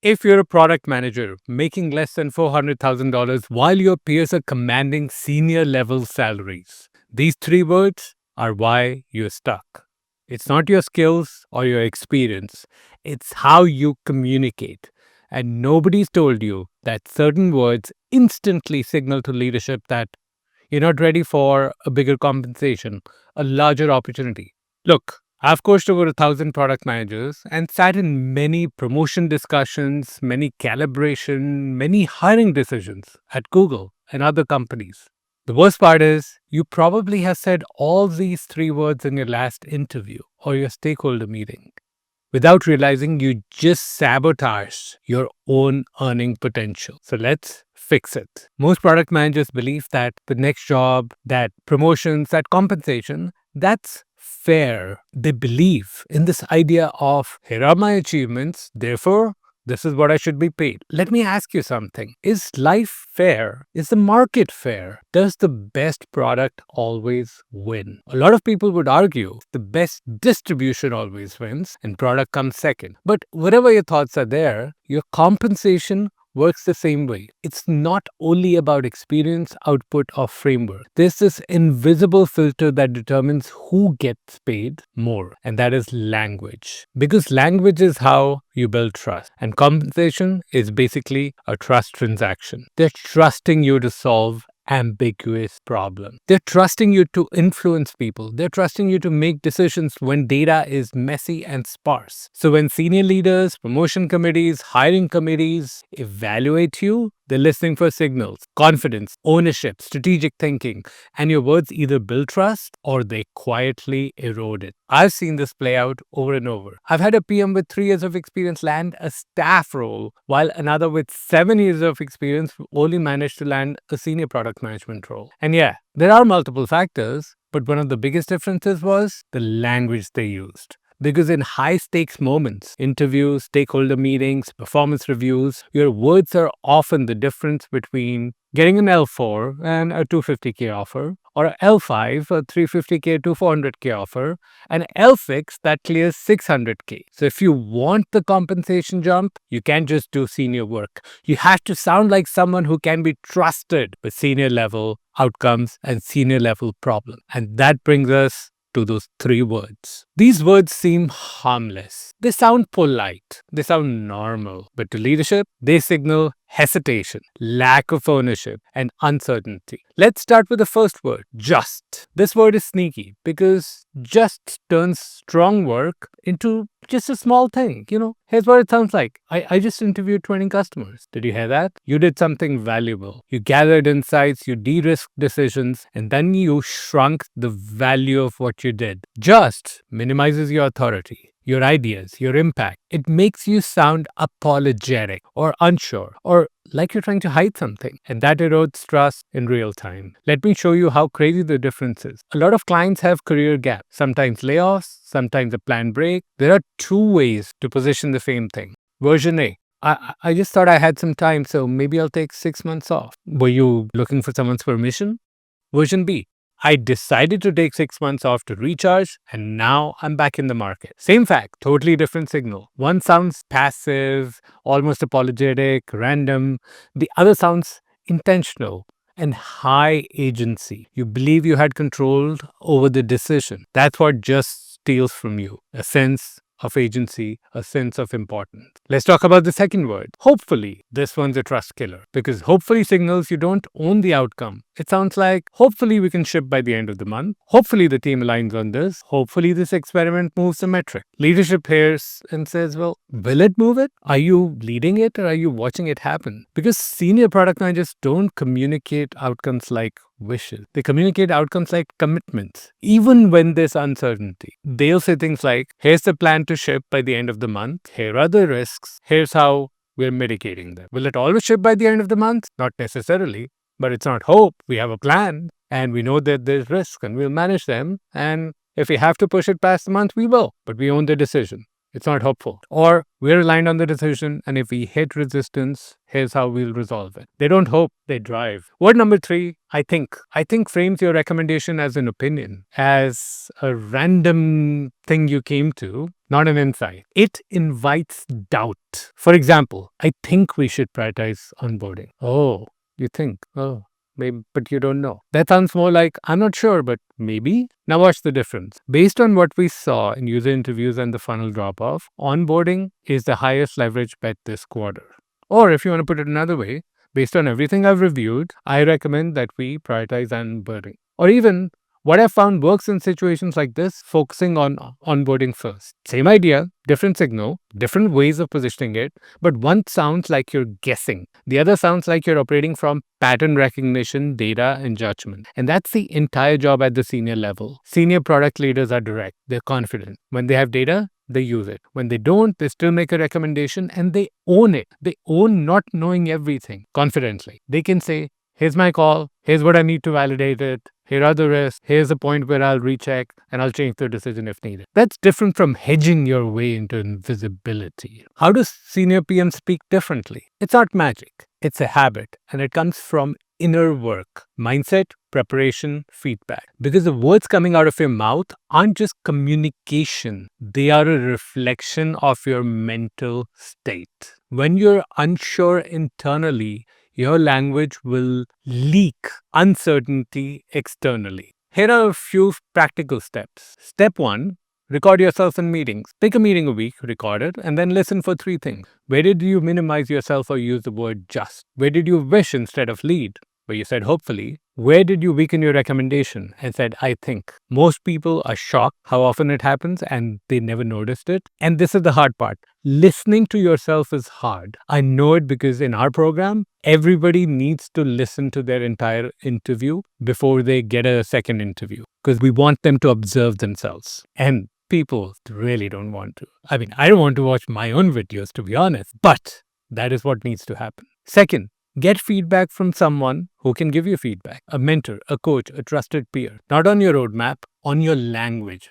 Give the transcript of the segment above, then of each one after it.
If you're a product manager making less than $400,000 while your peers are commanding senior level salaries, these three words are why you're stuck. It's not your skills or your experience, it's how you communicate. And nobody's told you that certain words instantly signal to leadership that you're not ready for a bigger compensation, a larger opportunity. Look, I've coached over 1,000 product managers and sat in many promotion discussions, many calibration, many hiring decisions at Google and other companies. The worst part is, you probably have said all these three words in your last interview or your stakeholder meeting without realizing you just sabotaged your own earning potential. So let's fix it. Most product managers believe that the next job, that promotions, that compensation, that's fair. They believe in this idea of here are my achievements, therefore this is what I should be paid. Let me ask you something. Is life fair? Is the market fair? Does the best product always win? A lot of people would argue the best distribution always wins and product comes second. But whatever your thoughts are there, your compensation works the same way. It's not only about experience, output, or framework. There's this invisible filter that determines who gets paid more, and that is language. Because language is how you build trust, and compensation is basically a trust transaction. They're trusting you to solve ambiguous problem. They're trusting you to influence people. They're trusting you to make decisions when data is messy and sparse. So when senior leaders, promotion committees, hiring committees evaluate you, they're listening for signals, confidence, ownership, strategic thinking, and your words either build trust or they quietly erode it. I've seen this play out over and over. I've had a PM with 3 years of experience land a staff role, while another with 7 years of experience only managed to land a senior product management role. And yeah, there are multiple factors, but one of the biggest differences was the language they used. Because in high stakes moments, interviews, stakeholder meetings, performance reviews, your words are often the difference between getting an L4 and a 250K offer, or a L5, a 350K to 400K offer, and L6 that clears 600K. So if you want the compensation jump, you can't just do senior work. You have to sound like someone who can be trusted with senior level outcomes and senior level problems. And that brings us to those three words. These words seem harmless. They sound polite. They sound normal. But to leadership, they signal hesitation, lack of ownership, and uncertainty. Let's start with the first word, just. This word is sneaky because just turns strong work into just a small thing. Here's what it sounds like. I just interviewed 20 customers. Did you hear that? You did something valuable. You gathered insights, you de-risked decisions, and then you shrunk the value of what you did. Just minimizes your authority, your ideas, your impact. It makes you sound apologetic or unsure or like you're trying to hide something. And that erodes trust in real time. Let me show you how crazy the difference is. A lot of clients have career gaps, sometimes layoffs, sometimes a planned break. There are two ways to position the same thing. Version A. I just thought I had some time, so maybe I'll take 6 months off. Were you looking for someone's permission? Version B. I decided to take 6 months off to recharge, and now I'm back in the market. Same fact, totally different signal. One sounds passive, almost apologetic, random. The other sounds intentional and high agency. You believe you had control over the decision. That's what just steals from you. A sense of agency, a sense of importance. Let's talk about the second word. Hopefully. This one's a trust killer because hopefully signals you don't own the outcome. It sounds like, hopefully we can ship by the end of the month. Hopefully the team aligns on this. Hopefully this experiment moves the metric. Leadership hears and says, well, will it move it? Are you leading it or are you watching it happen? Because senior product managers don't communicate outcomes like wishes. They communicate outcomes like commitments, even when there's uncertainty. They'll say things like, here's the plan to ship by the end of the month. Here are the risks. Here's how we're mitigating them. Will it always ship by the end of the month? Not necessarily, but it's not hope. We have a plan and we know that there's risk and we'll manage them. And if we have to push it past the month, we will, but we own the decision. It's not hopeful. Or we're aligned on the decision, and if we hit resistance, here's how we'll resolve it. They don't hope, they drive. Word number three, I think. I think frames your recommendation as an opinion, as a random thing you came to, not an insight. It invites doubt. For example, I think we should prioritize onboarding. Oh, you think? Oh, maybe, but you don't know. That sounds more like, I'm not sure, but maybe. Now, watch the difference. Based on what we saw in user interviews and the funnel drop off, onboarding is the highest leverage bet this quarter. Or if you want to put it another way, based on everything I've reviewed, I recommend that we prioritize onboarding. Or even what I've found works in situations like this, focusing on onboarding first. Same idea, different signal, different ways of positioning it, but one sounds like you're guessing. The other sounds like you're operating from pattern recognition, data, and judgment. And that's the entire job at the senior level. Senior product leaders are direct, they're confident. When they have data, they use it. When they don't, they still make a recommendation and they own it. They own not knowing everything confidently. They can say, here's my call, here's what I need to validate it, here are the risks, here's a point where I'll recheck and I'll change the decision if needed. That's different from hedging your way into invisibility. How does senior PM speak differently? It's not magic, it's a habit, and it comes from inner work, mindset, preparation, feedback. Because the words coming out of your mouth aren't just communication, they are a reflection of your mental state. When you're unsure internally, your language will leak uncertainty externally. Here are a few practical steps. Step one, record yourself in meetings. Pick a meeting a week, record it, and then listen for three things. Where did you minimize yourself or use the word just? Where did you wish instead of lead? Where you said hopefully. Where did you weaken your recommendation and said I think? Most people are shocked how often it happens and they never noticed it. And this is the hard part. Listening to yourself is hard. I know it because in our program, everybody needs to listen to their entire interview before they get a second interview because we want them to observe themselves. And people really don't want to. I mean, I don't want to watch my own videos, to be honest, but that is what needs to happen. Second, get feedback from someone who can give you feedback. A mentor, a coach, a trusted peer. Not on your roadmap, on your language.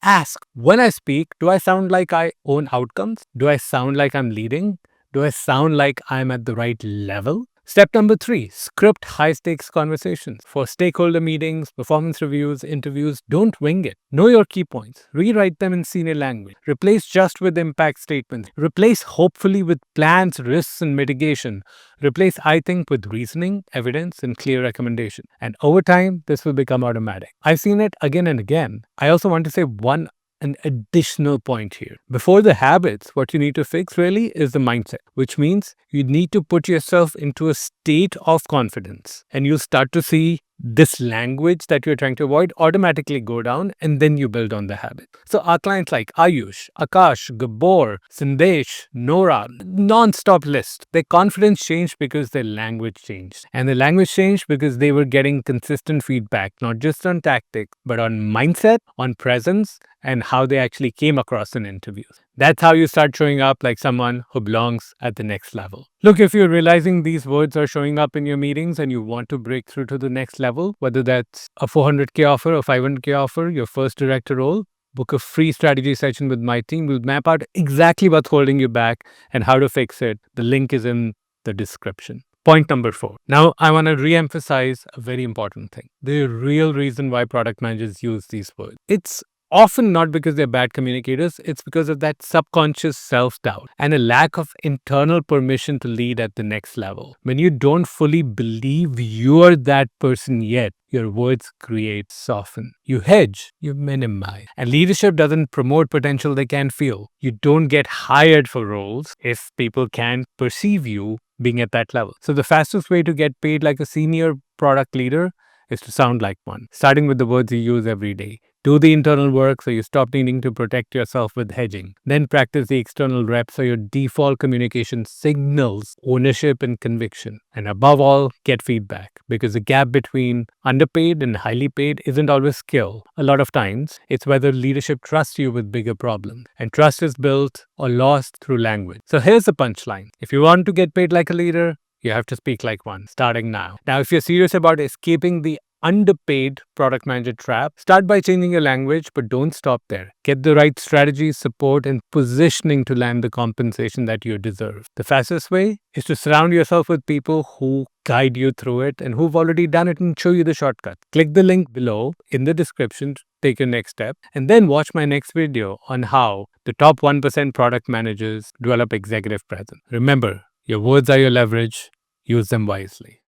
Ask, when I speak, do I sound like I own outcomes? Do I sound like I'm leading? Do I sound like I'm at the right level? Step number 3, script high-stakes conversations. For stakeholder meetings, performance reviews, interviews, don't wing it. Know your key points. Rewrite them in senior language. Replace just with impact statements. Replace hopefully with plans, risks, and mitigation. Replace I think with reasoning, evidence, and clear recommendation. And over time, this will become automatic. I've seen it again and again. I also want to say an additional point here. Before the habits, what you need to fix really is the mindset, which means you need to put yourself into a state of confidence and you'll start to see this language that you're trying to avoid automatically go down and then you build on the habit. So our clients like Ayush, Akash, Gabor, Sandesh, Nora, non-stop list. Their confidence changed because their language changed. And the language changed because they were getting consistent feedback, not just on tactics, but on mindset, on presence, and how they actually came across in interviews. That's how you start showing up like someone who belongs at the next level. Look, if you're realizing these words are showing up in your meetings and you want to break through to the next level, whether that's a 400K offer or 500K offer, your first director role, book a free strategy session with my team. We'll map out exactly what's holding you back and how to fix it. The link is in the description. Point number 4. Now, I want to re-emphasize a very important thing. The real reason why product managers use these words. It's often not because they're bad communicators, it's because of that subconscious self-doubt and a lack of internal permission to lead at the next level. When you don't fully believe you're that person yet, your words create soften. You hedge, you minimize. And leadership doesn't promote potential they can't feel. You don't get hired for roles if people can't perceive you being at that level. So the fastest way to get paid like a senior product leader is to sound like one, starting with the words you use every day. Do the internal work so you stop needing to protect yourself with hedging. Then practice the external reps so your default communication signals ownership and conviction. And above all, get feedback because the gap between underpaid and highly paid isn't always skill. A lot of times, it's whether leadership trusts you with bigger problems. And trust is built or lost through language. So here's the punchline. If you want to get paid like a leader, you have to speak like one, starting now. Now, if you're serious about escaping the underpaid product manager trap. Start by changing your language, but don't stop there. Get the right strategy, support, and positioning to land the compensation that you deserve. The fastest way is to surround yourself with people who guide you through it and who've already done it and show you the shortcut. Click the link below in the description to take your next step, and then watch my next video on how the top 1% product managers develop executive presence. Remember, your words are your leverage. Use them wisely.